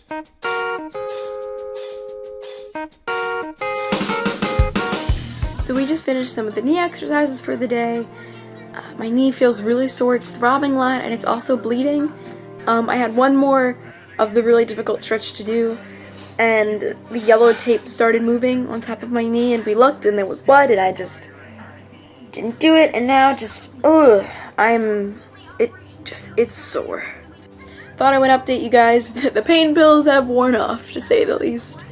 So we just finished some of the knee exercises for the day. My knee feels really sore, it's throbbing a lot, and it's also bleeding. I had one more of the really difficult stretch to do, and the yellow tape started moving on top of my knee, and we looked and there was blood, and I just didn't do it, and now just, it's sore. Thought I would update you guys that the pain pills have worn off, to say the least.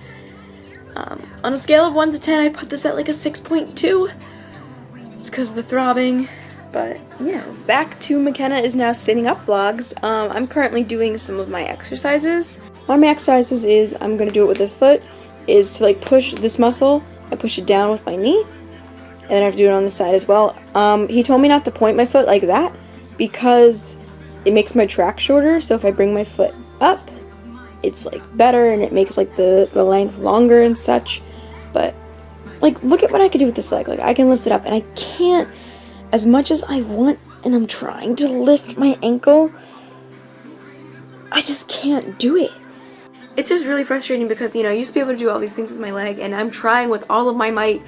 On a scale of 1 to 10, I put this at like a 6.2. It's because of the throbbing. But yeah, back to Makena is now sitting up vlogs. I'm currently doing some of my exercises. One of my exercises is, I'm going to do it with this foot, is to like push this muscle. I push it down with my knee. And then I have to do it on the side as well. He told me not to point my foot like that because it makes my track shorter. So if I bring my foot up, it's like better and it makes like the length longer and such. But like, look at what I can do with this leg. Like, I can lift it up, and I can't, as much as I want, and I'm trying to lift my ankle, I just can't do it. It's just really frustrating because, you know, I used to be able to do all these things with my leg, and I'm trying with all of my might,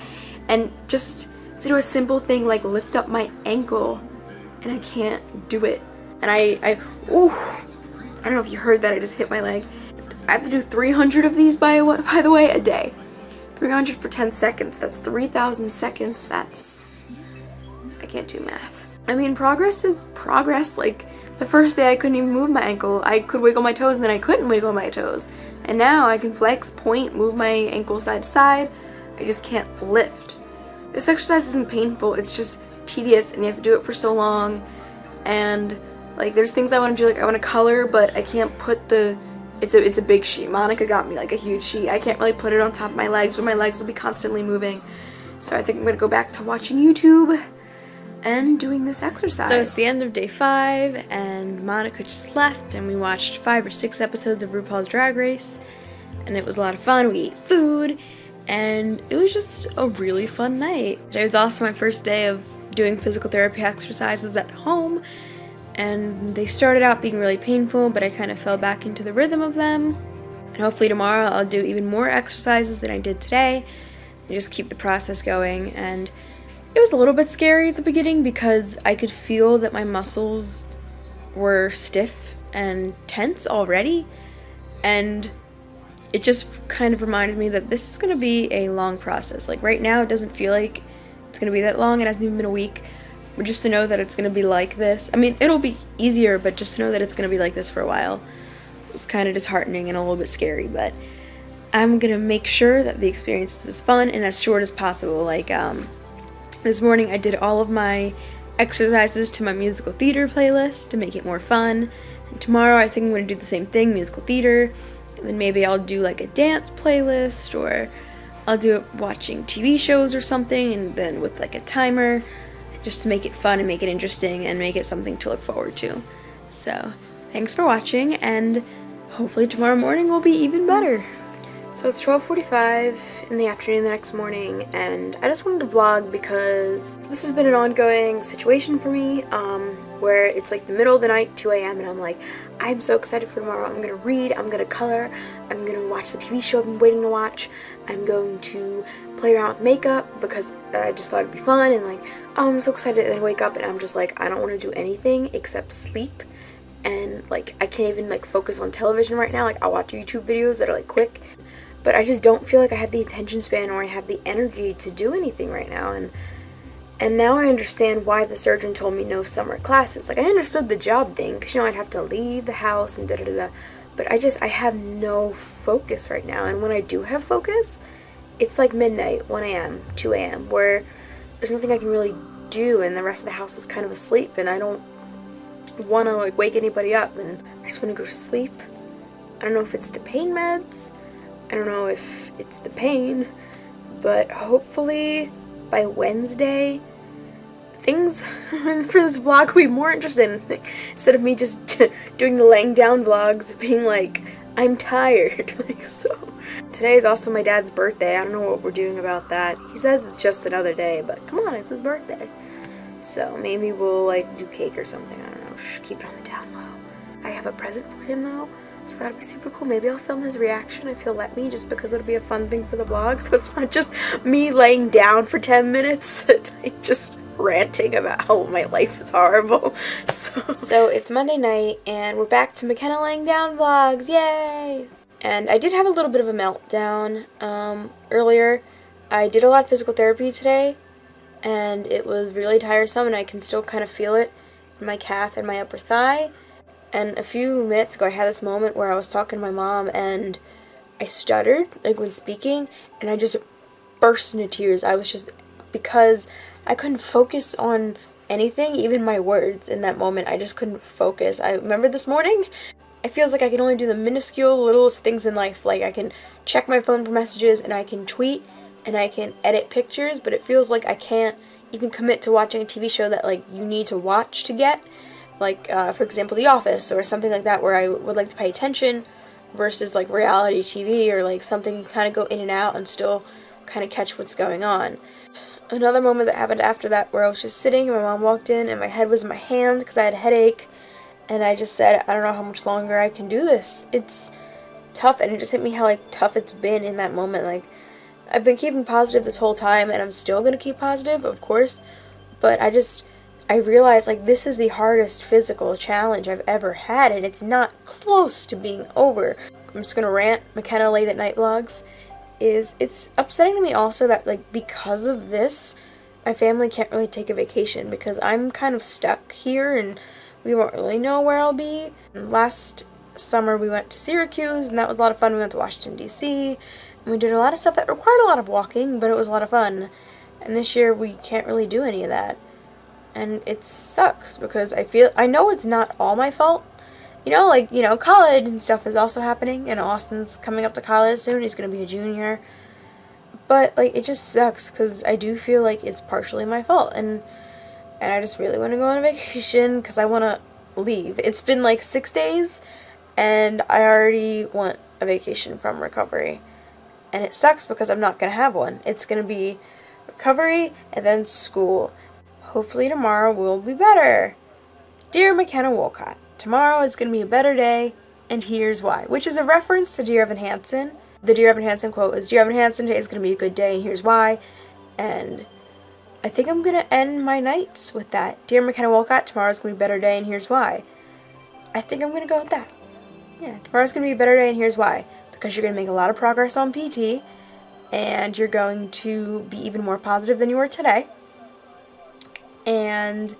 and just to do a simple thing like lift up my ankle, and I can't do it. And I don't know if you heard that, I just hit my leg. I have to do 300 of these, by the way, a day. 300 for 10 seconds, that's 3,000 seconds, I can't do math. I mean, progress is progress. Like, the first day I couldn't even move my ankle. I could wiggle my toes and then I couldn't wiggle my toes. And now I can flex, point, move my ankle side to side. I just can't lift. This exercise isn't painful, it's just tedious and you have to do it for so long. And like, there's things I want to do, like I want to color, but I can't put it's a big sheet. Monica got me like a huge sheet. I can't really put it on top of my legs, or my legs will be constantly moving. So I think I'm gonna go back to watching YouTube and doing this exercise. So it's the end of day 5, and Monica just left, and we watched 5 or 6 episodes of RuPaul's Drag Race, and it was a lot of fun. We ate food, and it was just a really fun night. It was also my first day of doing physical therapy exercises at home, and they started out being really painful, but I kind of fell back into the rhythm of them. And hopefully tomorrow I'll do even more exercises than I did today, and just keep the process going. And it was a little bit scary at the beginning because I could feel that my muscles were stiff and tense already, and it just kind of reminded me that this is going to be a long process. Like, right now it doesn't feel like it's going to be that long. It hasn't even been a week. But just to know that it's going to be like this, I mean, it'll be easier, but just to know that it's going to be like this for a while was kind of disheartening and a little bit scary. But I'm going to make sure that the experience is as fun and as short as possible. Like, this morning I did all of my exercises to my musical theater playlist to make it more fun. And tomorrow I think I'm going to do the same thing, musical theater. And then maybe I'll do like a dance playlist, or I'll do it watching TV shows or something, and then with like a timer, just to make it fun and make it interesting and make it something to look forward to. So, thanks for watching, and hopefully tomorrow morning will be even better. So it's 12:45 in the afternoon the next morning, and I just wanted to vlog because this has been an ongoing situation for me, where it's like the middle of the night, 2 a.m., and I'm like, I'm so excited for tomorrow. I'm gonna read, I'm gonna color, I'm gonna watch the TV show I've been waiting to watch, I'm going to play around with makeup because I just thought it'd be fun, and like, oh, I'm so excited. And I wake up and I'm just like, I don't want to do anything except sleep, and like, I can't even like focus on television right now. Like, I'll watch YouTube videos that are like quick, but I just don't feel like I have the attention span or I have the energy to do anything right now. And now I understand why the surgeon told me no summer classes. Like, I understood the job thing, because, you know, I'd have to leave the house and da-da-da-da, but I have no focus right now. And when I do have focus, it's like midnight, 1 a.m., 2 a.m., where there's nothing I can really do, and the rest of the house is kind of asleep, and I don't want to like wake anybody up, and I just want to go to sleep. I don't know if it's the pain meds, I don't know if it's the pain, but hopefully by Wednesday things for this vlog will be more interesting, instead of me just doing the laying down vlogs, being like, I'm tired. Like, so today is also my dad's birthday. I don't know what we're doing about that. He says it's just another day, but come on, it's his birthday. So maybe we'll like do cake or something. I don't know. Shh, keep it on the down low. I have a present for him though. So that'd be super cool. Maybe I'll film his reaction if he'll let me, just because it'll be a fun thing for the vlog. So it's not just me laying down for 10 minutes, like just ranting about how my life is horrible. So it's Monday night and we're back to Makena laying down vlogs. Yay! And I did have a little bit of a meltdown earlier. I did a lot of physical therapy today, and it was really tiresome, and I can still kind of feel it in my calf and my upper thigh. And a few minutes ago I had this moment where I was talking to my mom and I stuttered, like when speaking, and I just burst into tears. I was just, because I couldn't focus on anything, even my words in that moment. I just couldn't focus. I remember this morning, it feels like I can only do the minuscule, littlest things in life. Like I can check my phone for messages, and I can tweet, and I can edit pictures, but it feels like I can't even commit to watching a TV show that like you need to watch to get. Like, for example, The Office or something like that, where I would like to pay attention, versus like reality TV or like something you kind of go in and out and still kind of catch what's going on. Another moment that happened after that, where I was just sitting and my mom walked in and my head was in my hand because I had a headache, and I just said, I don't know how much longer I can do this. It's tough, and it just hit me how like tough it's been in that moment. Like, I've been keeping positive this whole time, and I'm still going to keep positive, of course, but I realized, like, this is the hardest physical challenge I've ever had, and it's not close to being over. I'm just going to rant. Makena Late at Night Vlogs it's upsetting to me also that, like, because of this, my family can't really take a vacation, because I'm kind of stuck here, and we won't really know where I'll be. Last summer, we went to Syracuse, and that was a lot of fun. We went to Washington, D.C., and we did a lot of stuff that required a lot of walking, but it was a lot of fun. And this year, we can't really do any of that. And it sucks, because I know it's not all my fault. You know, like, you know, college and stuff is also happening, and Austin's coming up to college soon. He's going to be a junior. But, like, it just sucks, because I do feel like it's partially my fault. And I just really want to go on a vacation, because I want to leave. It's been, like, 6 days, and I already want a vacation from recovery. And it sucks, because I'm not going to have one. It's going to be recovery and then school. Hopefully tomorrow will be better. Dear Makena Wolcott, tomorrow is going to be a better day, and here's why. Which is a reference to Dear Evan Hansen. The Dear Evan Hansen quote is, Dear Evan Hansen, today is going to be a good day, and here's why. And I think I'm going to end my nights with that. Dear Makena Wolcott, tomorrow's going to be a better day, and here's why. I think I'm going to go with that. Yeah, tomorrow's going to be a better day, and here's why. Because you're going to make a lot of progress on PT, and you're going to be even more positive than you were today. And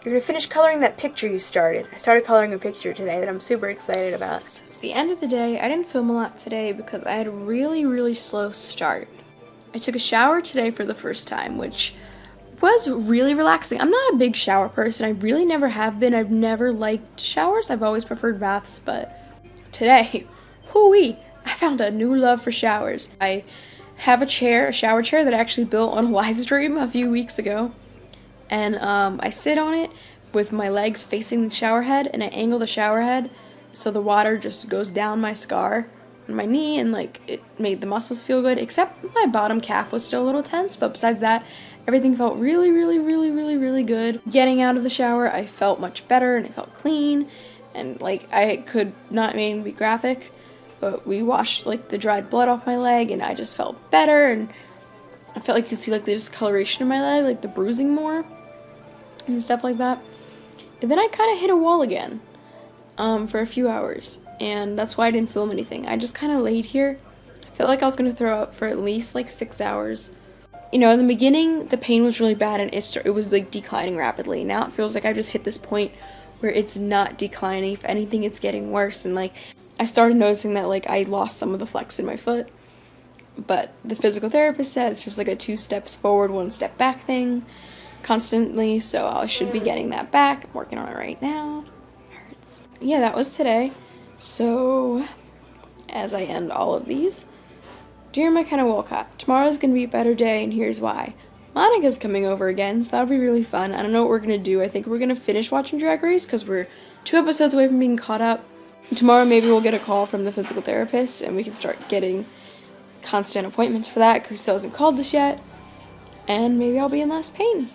you're going to finish coloring that picture you started. I started coloring a picture today that I'm super excited about. So it's the end of the day. I didn't film a lot today because I had a really, really slow start. I took a shower today for the first time, which was really relaxing. I'm not a big shower person. I really never have been. I've never liked showers. I've always preferred baths, but today, hoo-wee, I found a new love for showers. I have a shower chair that I actually built on a live stream a few weeks ago. And I sit on it with my legs facing the shower head, and I angle the shower head so the water just goes down my scar on my knee, and like it made the muscles feel good, except my bottom calf was still a little tense, but besides that, everything felt really, really, really, really, really good. Getting out of the shower, I felt much better, and I felt clean, and like I could not maybe be graphic, but we washed like the dried blood off my leg, and I just felt better, and I felt like you could see like the discoloration in my leg, like the bruising more and stuff like that. And then I kind of hit a wall again for a few hours, and that's why I didn't film anything. I just kind of laid here. I felt like I was going to throw up for at least like 6 hours. You know, in the beginning, the pain was really bad, and it was like declining rapidly. Now it feels like I just hit this point where it's not declining. If anything, it's getting worse, and like I started noticing that like I lost some of the flex in my foot. But the physical therapist said it's just like a 2 steps forward, 1 step back thing constantly, so I should be getting that back. I'm working on it right now. It hurts. Yeah, that was today. So, as I end all of these, Dear Makena Wolcott, tomorrow's gonna be a better day, and here's why. Monica's coming over again, so that'll be really fun. I don't know what we're gonna do. I think we're gonna finish watching Drag Race, because we're 2 episodes away from being caught up. And tomorrow maybe we'll get a call from the physical therapist, and we can start getting constant appointments for that, because he still hasn't called us yet, and maybe I'll be in less pain.